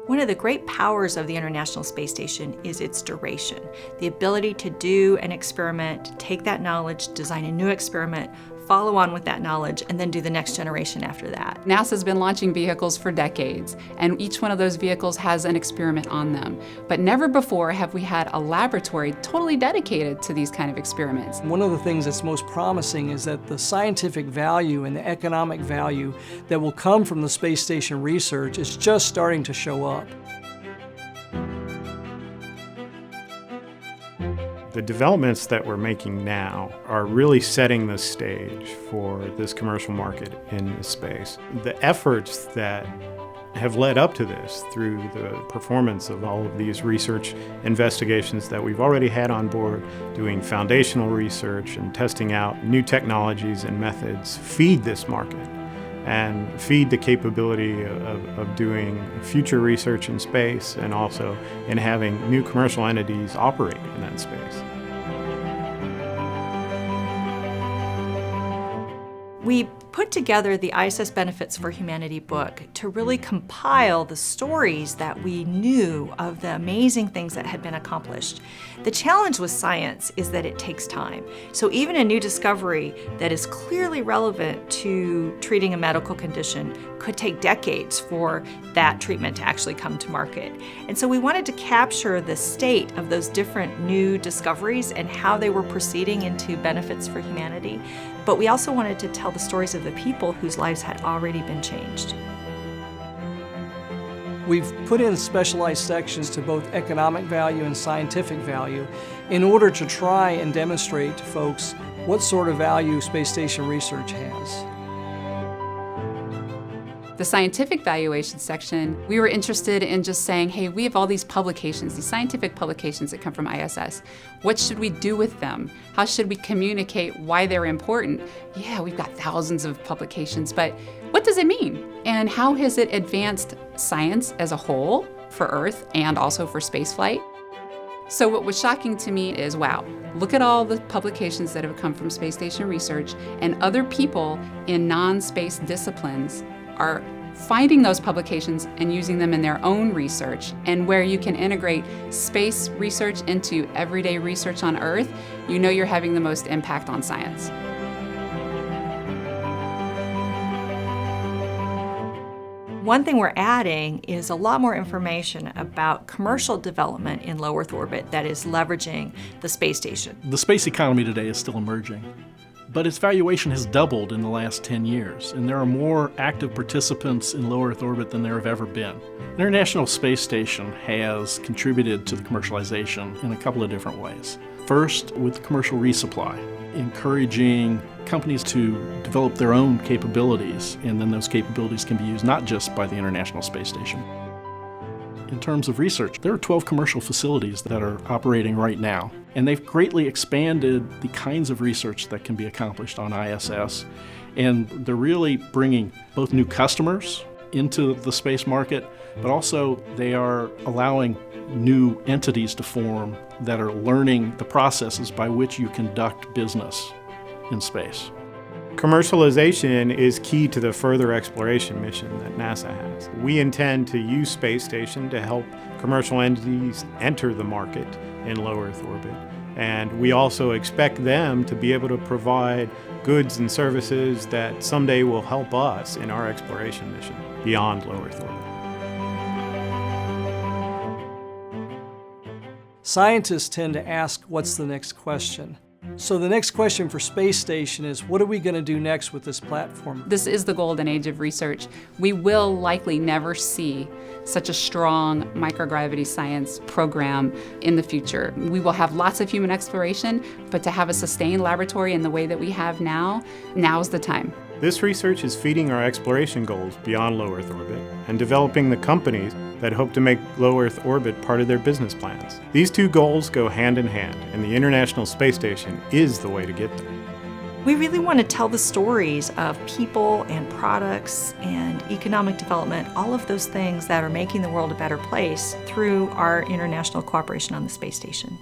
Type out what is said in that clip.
One of the great powers of the International Space Station is its duration. The ability to do an experiment, take that knowledge, design a new experiment, follow on with that knowledge, and then do the next generation after that. NASA's been launching vehicles for decades, and each one of those vehicles has an experiment on them. But never before have we had a laboratory totally dedicated to these kind of experiments. One of the things that's most promising is that the scientific value and the economic value that will come from the space station research is just starting to show up. The developments that we're making now are really setting the stage for this commercial market in space. The efforts that have led up to this through the performance of all of these research investigations that we've already had on board, doing foundational research and testing out new technologies and methods, feed this market and feed the capability of doing future research in space and also in having new commercial entities operate in that space. We put together the ISS Benefits for Humanity book to really compile the stories that we knew of the amazing things that had been accomplished. The challenge with science is that it takes time. So even a new discovery that is clearly relevant to treating a medical condition could take decades for that treatment to actually come to market. And so we wanted to capture the state of those different new discoveries and how they were proceeding into benefits for humanity. But we also wanted to tell the stories of the people whose lives had already been changed. We've put in specialized sections to both economic value and scientific value in order to try and demonstrate to folks what sort of value space station research has. The scientific valuation section, we were interested in just saying, hey, we have all these publications, these scientific publications that come from ISS. What should we do with them? How should we communicate why they're important? Yeah, we've got thousands of publications, but what does it mean? And how has it advanced science as a whole for Earth and also for spaceflight? So what was shocking to me is, wow, look at all the publications that have come from space station research, and other people in non-space disciplines are finding those publications and using them in their own research. And where you can integrate space research into everyday research on Earth, you know you're having the most impact on science. One thing we're adding is a lot more information about commercial development in low Earth orbit that is leveraging the space station. The space economy today is still emerging, but its valuation has doubled in the last 10 years, and there are more active participants in low Earth orbit than there have ever been. The International Space Station has contributed to the commercialization in a couple of different ways. First, with commercial resupply, encouraging companies to develop their own capabilities, and then those capabilities can be used not just by the International Space Station. In terms of research, there are 12 commercial facilities that are operating right now, and they've greatly expanded the kinds of research that can be accomplished on ISS, and they're really bringing both new customers into the space market, but also they are allowing new entities to form that are learning the processes by which you conduct business in space. Commercialization is key to the further exploration mission that NASA has. We intend to use space station to help commercial entities enter the market in low Earth orbit. And we also expect them to be able to provide goods and services that someday will help us in our exploration mission beyond low Earth orbit. Scientists tend to ask, what's the next question? So the next question for space station is, what are we going to do next with this platform? This is the golden age of research. We will likely never see such a strong microgravity science program in the future. We will have lots of human exploration, but to have a sustained laboratory in the way that we have now, now's the time. This research is feeding our exploration goals beyond low Earth orbit and developing the companies that hope to make low Earth orbit part of their business plans. These two goals go hand in hand, and the International Space Station is the way to get there. We really want to tell the stories of people and products and economic development, all of those things that are making the world a better place through our international cooperation on the space station.